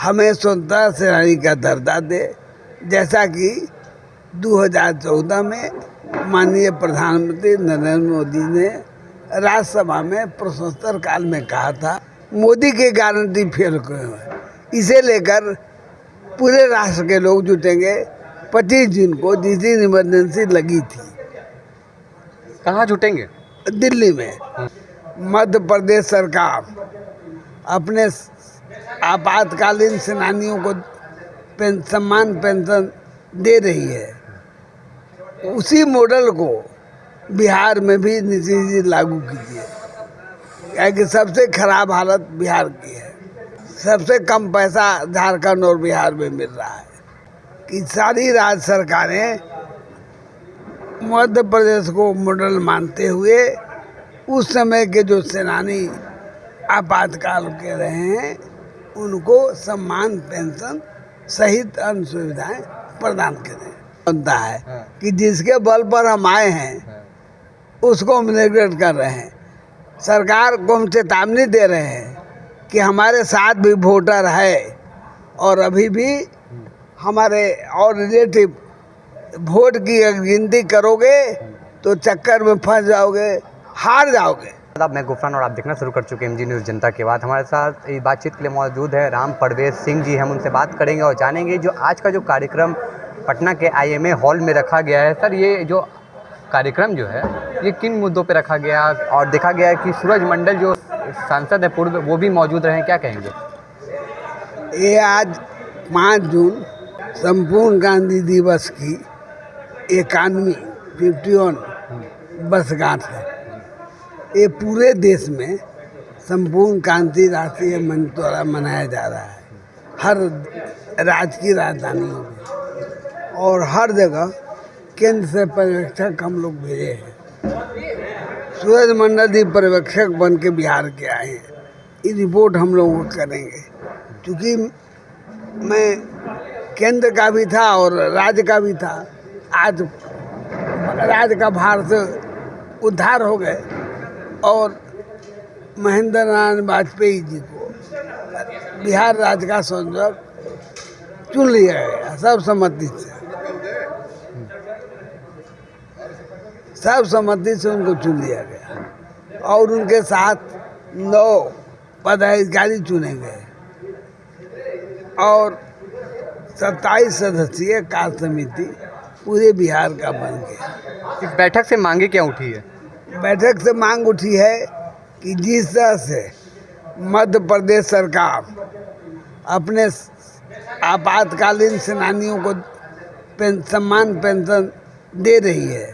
हमें स्वतंत्रता सेनानी का दर्जा दे, जैसा कि 2014 में माननीय प्रधानमंत्री नरेंद्र मोदी ने राज्यसभा में प्रश्नोत्तर काल में कहा था। मोदी की गारंटी फेल हुए हैं, इसे लेकर पूरे राष्ट्र के लोग जुटेंगे 25 जून को, जिस दिन इमरजेंसी लगी थी। कहाँ जुटेंगे? दिल्ली में। मध्य प्रदेश सरकार अपने आपातकालीन सेनानियों को सम्मान पेंशन दे रही है, उसी मॉडल को बिहार में भी नीतीश जी लागू कीजिए, क्योंकि सबसे खराब हालत बिहार की है। सबसे कम पैसा झारखंड और बिहार में मिल रहा है कि सारी राज्य सरकारें मध्य प्रदेश को मॉडल मानते हुए उस समय के जो सेनानी आपातकाल के रहे हैं उनको सम्मान पेंशन सहित अन्य सुविधाएं प्रदान करें। बनता है कि जिसके बल पर हम आए हैं उसको हम नेग्लेक्ट कर रहे हैं। सरकार को हम चेतावनी दे रहे हैं कि हमारे साथ भी वोटर है और अभी भी हमारे और रिलेटिव वोट की गिनती करोगे तो चक्कर में फंस जाओगे, हार जाओगे। मैं गुफरान और आप देखना शुरू कर चुके हैं MG न्यूज़ जनता की बात। हमारे साथ इस बातचीत के लिए मौजूद है राम परवेज सिंह जी। हम उनसे बात करेंगे और जानेंगे जो आज का जो कार्यक्रम पटना के IMA हॉल में रखा गया है। सर, ये जो कार्यक्रम जो है ये किन मुद्दों पे रखा गया और देखा गया है कि सूरज मंडल जो सांसद है पूर्व वो भी मौजूद रहे, क्या कहेंगे? ये आज 5 जून संपूर्ण गांधी दिवस की 51 वर्षगांठ है। ये पूरे देश में संपूर्ण क्रांति राष्ट्रीय मंच द्वारा मनाया जा रहा है, हर राज्य की राजधानियों में और हर जगह केंद्र से पर्यवेक्षक हम लोग भेजे हैं। सूरज मंडल जी पर्यवेक्षक बन के बिहार के आए हैं। ये रिपोर्ट हम लोग करेंगे, क्योंकि मैं केंद्र का भी था और राज्य का भी था। आज राज्य का भार से उद्धार हो गए और महेंद्र नारायण वाजपेयी जी को बिहार राज्य का संयोजक चुन लिया गया सर्वसम्मति से। सर्वसम्मति से उनको चुन लिया गया और उनके साथ 9 पदाधिकारी चुने गए और 27 सदस्यीय कार्य समिति पूरे बिहार का बन गया। इस बैठक से मांगे क्या उठी है? बैठक से मांग उठी है कि जिस तरह से मध्य प्रदेश सरकार अपने आपातकालीन सेनानियों को सम्मान पेंशन दे रही है,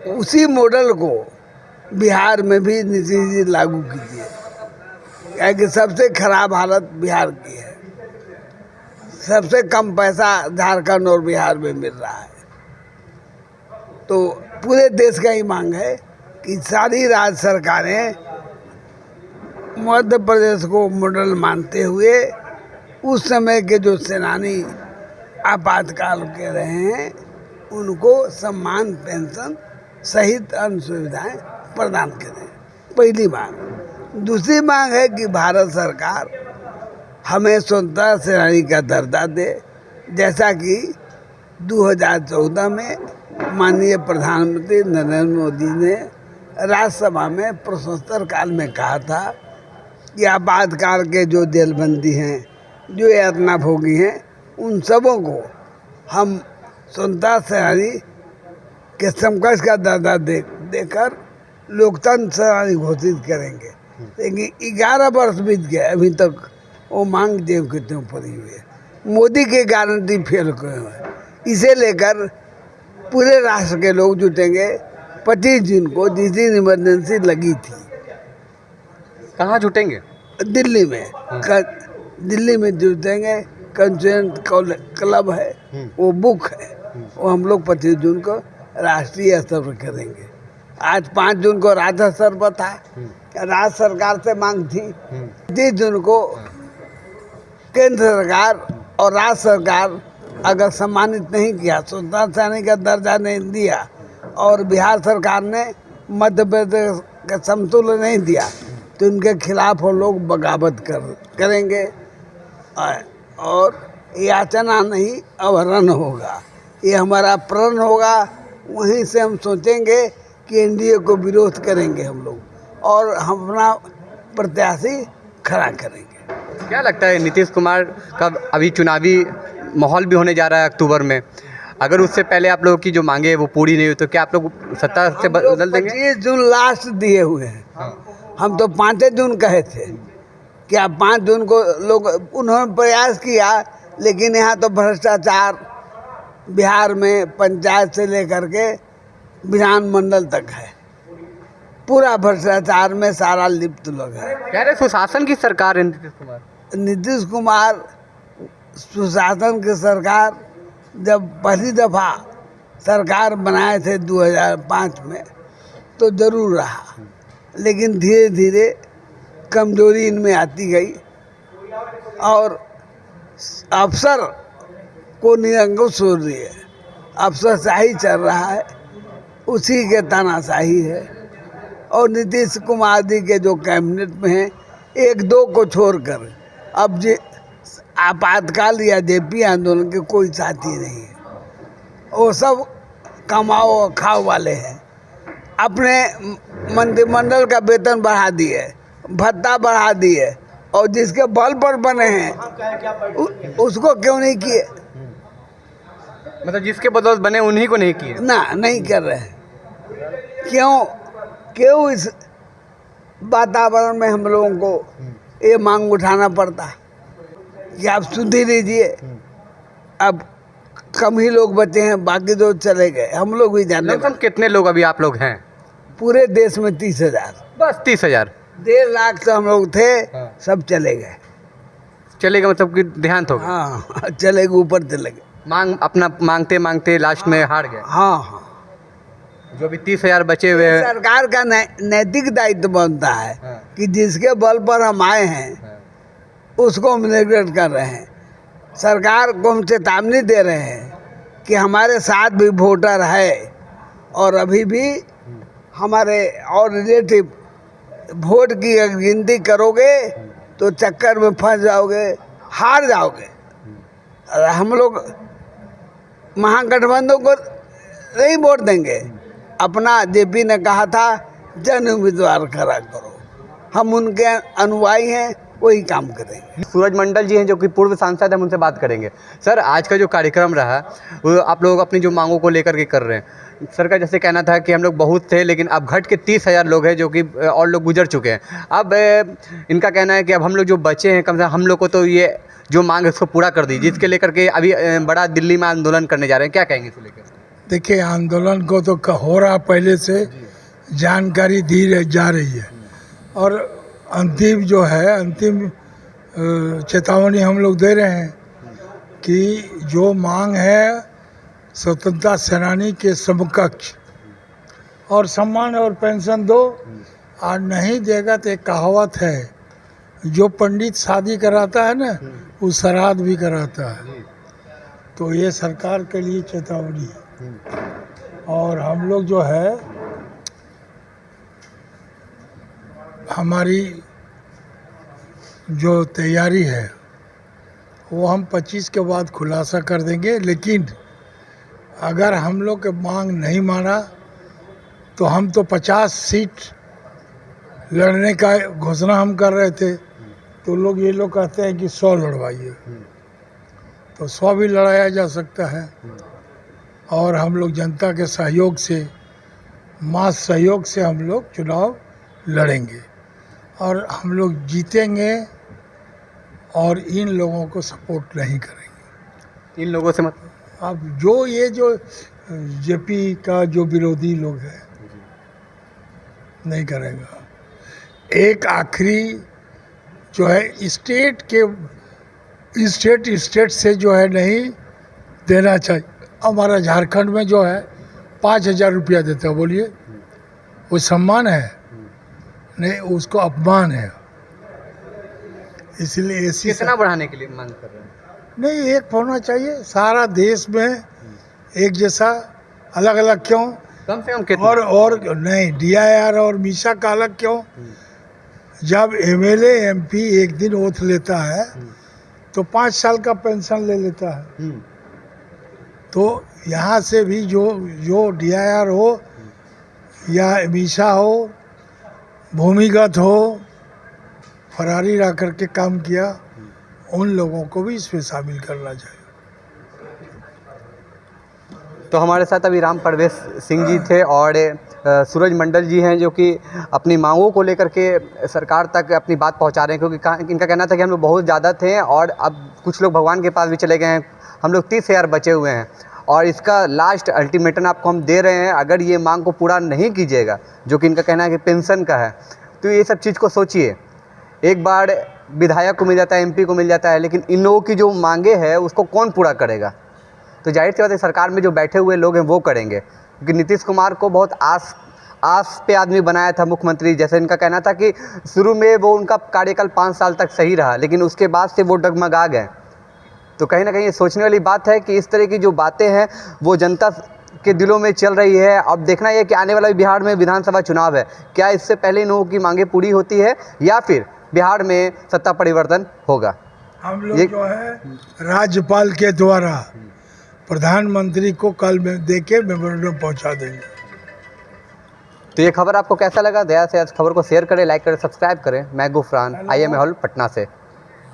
उसी मॉडल को बिहार में भी नीतीश जी लागू कीजिए, क्योंकि सबसे खराब हालत बिहार की है। सबसे कम पैसा झारखंड और बिहार में मिल रहा है। तो पूरे देश का ही मांग है कि सारी राज्य सरकारें मध्य प्रदेश को मॉडल मानते हुए उस समय के जो सेनानी आपातकाल के रहे हैं उनको सम्मान पेंशन सहित अन्य सुविधाएं प्रदान करें, पहली मांग। दूसरी मांग है कि भारत सरकार हमें स्वतंत्रता सेनानी का दर्जा दे, जैसा कि 2014 में माननीय प्रधानमंत्री नरेंद्र मोदी ने राज्यसभा में प्रश्नोत्तर काल में कहा था कि आपातकाल के जो जेलबंदी हैं, जो यातना भोगी हैं, उन सबों को हम स्वतंत्रता सेनानी के समकक्ष का दर्जा देकर लोकतंत्र सेनानी घोषित करेंगे। लेकिन 11 वर्ष बीत गए, अभी तक वो मांग देव के त्यों पड़ी हुई है। मोदी की गारंटी फेल हुए हैं, इसे लेकर पूरे राष्ट्र के लोग जुटेंगे 25 जून को, जिस दिन इमरजेंसी लगी थी। कहाँ जुटेंगे? दिल्ली में। दिल्ली में जुटेंगे। कंस्टिट्यूएंट क्लब है, वो बुक है, वो हम लोग 25 जून को राष्ट्रीय स्तर पर करेंगे। आज 5 जून को राज्य स्तर पर था, राज्य सरकार से मांग थी। 30 जून को केंद्र सरकार और राज्य सरकार अगर सम्मानित नहीं किया, स्वतंत्रता सेनानी का दर्जा नहीं दिया और बिहार सरकार ने मध्य प्रदेश का समतुल्य नहीं दिया, तो उनके खिलाफ हम लोग बगावत करेंगे। और याचना नहीं अवरण होगा, ये हमारा प्रण होगा। वहीं से हम सोचेंगे कि एनडीए को विरोध करेंगे हम लोग और हम अपना प्रत्याशी खड़ा करेंगे। क्या लगता है नीतीश कुमार का अभी चुनावी माहौल भी होने जा रहा है अक्टूबर में, अगर उससे पहले आप लोगों की जो मांगे वो पूरी नहीं हुई तो क्या आप लोग सत्ता से बदल देंगे? 25 जून लास्ट दिए हुए हैं। हम तो 5 जून कहे थे कि आप 5 जून को लोग, उन्होंने प्रयास किया, लेकिन यहाँ तो भ्रष्टाचार बिहार में पंचायत से लेकर के विधानमंडल तक है, पूरा भ्रष्टाचार में सारा लिप्त लोग है। कह रहे सुशासन की सरकार है नीतीश कुमार। नीतीश कुमार सुशासन की सरकार जब पहली दफ़ा सरकार बनाए थे 2005 में तो ज़रूर रहा, लेकिन धीरे धीरे कमजोरी इनमें आती गई और अफसर को निरंकुश हो रही है, अफसरशाही चल रहा है, उसी के तानाशाही है। और नीतीश कुमार जी के जो कैबिनेट में हैं, 1-2 को छोड़कर अब जे आपातकाल या जेपी आंदोलन के कोई साथी नहीं है, वो सब कमाओ खाओ वाले हैं। अपने मंत्रिमंडल का वेतन बढ़ा दिए, भत्ता बढ़ा दिए, और जिसके बल पर बने हैं उसको क्यों नहीं किए? मतलब जिसके बदौलत बने उन्हीं को नहीं किए ना, नहीं कर रहे हैं। क्यों इस वातावरण में हम लोगों को ये मांग उठाना पड़ता कि आप सुधी लीजिए। अब कम ही लोग बचे हैं, बाकी तो चले गए, हम लोग भी जाने। लगभग कितने लोग अभी आप लोग हैं? पूरे देश में 30,000, बस 30,000। 1.5 लाख से हम लोग थे, सब चले गए। चलेगा मतलब कि देहांत हो गया। हाँ, चले गए, ऊपर चले गए। मांग अपना मांगते मांगते लास्ट में हार गए। हाँ, जो भी 30,000 बचे हुए हैं, सरकार का नैतिक दायित्व बनता है कि जिसके बल पर हम आए हैं उसको हम नेग्लेक्ट कर रहे हैं। सरकार को हम चेतावनी दे रहे हैं कि हमारे साथ भी वोटर है और अभी भी हमारे और रिलेटिव वोट की गिनती करोगे तो चक्कर में फंस जाओगे, हार जाओगे। हम लोग महागठबंधन को नहीं वोट देंगे। अपना जेपी ने कहा था जन उम्मीदवार खड़ा करो, हम उनके अनुयायी हैं, वही काम करेंगे। सूरज मंडल जी हैं जो कि पूर्व सांसद हैं, उनसे बात करेंगे। सर, आज का जो कार्यक्रम रहा वो आप लोग अपनी जो मांगों को लेकर के कर रहे हैं। सर का जैसे कहना था कि हम लोग बहुत थे, लेकिन अब घट के 30,000 लोग हैं जो कि और लोग गुजर चुके हैं। अब इनका कहना है कि अब हम लोग जो बचे हैं, कम से कम हम लोग को तो ये जो मांग है उसको पूरा कर दीजिए, जिसके लेकर के अभी बड़ा दिल्ली में आंदोलन करने जा रहे हैं। क्या कहेंगे इसको लेकर? देखिए, आंदोलन को तो हो रहा पहले से, जानकारी दी जा रही है और अंतिम जो है, अंतिम चेतावनी हम लोग दे रहे हैं कि जो मांग है स्वतंत्रता सेनानी के समकक्ष और सम्मान और पेंशन दो, और नहीं देगा तो एक कहावत है, जो पंडित शादी कराता है ना वो श्राद्ध भी कराता है। तो ये सरकार के लिए चेतावनी है। और हम लोग जो है, हमारी जो तैयारी है वो हम 25 के बाद खुलासा कर देंगे, लेकिन अगर हम लोग के मांग नहीं माना तो हम तो 50 सीट लड़ने का घोषणा हम कर रहे थे, तो ये लोग कहते हैं कि 100 लड़वाइए, तो 100 भी लड़ाया जा सकता है। और हम लोग जनता के सहयोग से, मास सहयोग से हम लोग चुनाव लड़ेंगे और हम लोग जीतेंगे और इन लोगों को सपोर्ट नहीं करेंगे। इन लोगों से मतलब अब जो जेपी का जो विरोधी लोग हैं, नहीं करेगा। एक आखिरी जो है स्टेट से जो है नहीं देना चाहिए। हमारा झारखंड में जो है 5,000 रुपया देता है, बोलिए वो सम्मान है? नहीं, उसको अपमान है। इसलिए ऐसी कितना बढ़ाने के लिए मांग कर रहे हैं? नहीं, एक होना चाहिए सारा देश में एक जैसा। अलग अलग क्यों? कम से कम कितना? और नहीं, DIR और मीसा का अलग क्यों? जब MLA MP एक दिन ओथ लेता है तो 5 साल का पेंशन ले लेता है। तो यहाँ से भी जो DIR हो या मीसा हो, भूमिगत हो, फरारी रह करके काम किया, उन लोगों को भी इसमें शामिल करना चाहिए। तो हमारे साथ अभी राम परवेश सिंह जी थे और सूरज मंडल जी हैं, जो कि अपनी मांगों को लेकर के सरकार तक अपनी बात पहुंचा रहे हैं, क्योंकि इनका कहना था कि हम लोग बहुत ज़्यादा थे और अब कुछ लोग भगवान के पास भी चले गए हैं, हम लोग 30,000 बचे हुए हैं और इसका लास्ट अल्टीमेटम आपको हम दे रहे हैं। अगर ये मांग को पूरा नहीं कीजिएगा, जो कि इनका कहना है कि पेंशन का है, तो ये सब चीज़ को सोचिए। एक बार विधायक को मिल जाता है, MP को मिल जाता है, लेकिन इन लोगों की जो मांगे हैं उसको कौन पूरा करेगा? तो जाहिर सी बात है सरकार में जो बैठे हुए लोग हैं वो करेंगे, क्योंकि नीतीश कुमार को बहुत आस पे आदमी बनाया था मुख्यमंत्री। जैसे इनका कहना था कि शुरू में वो उनका कार्यकाल 5 साल तक सही रहा, लेकिन उसके बाद से वो डगमगा गए। तो कहीं ना कहीं ये सोचने वाली बात है कि इस तरह की जो बातें हैं वो जनता के दिलों में चल रही है। अब देखना ये कि आने वाला बिहार में विधानसभा चुनाव है, क्या इससे पहले इन लोगों की मांगे पूरी होती है या फिर बिहार में सत्ता परिवर्तन होगा? हम लोग जो है राज्यपाल के द्वारा प्रधानमंत्री को कल में देके मेमोरेंडम पहुंचा देंगे। तो ये खबर आपको कैसा लगा? दया से इस खबर को शेयर करें, लाइक करें, सब्सक्राइब करें। मैं गुफरान, IMA हॉल पटना से।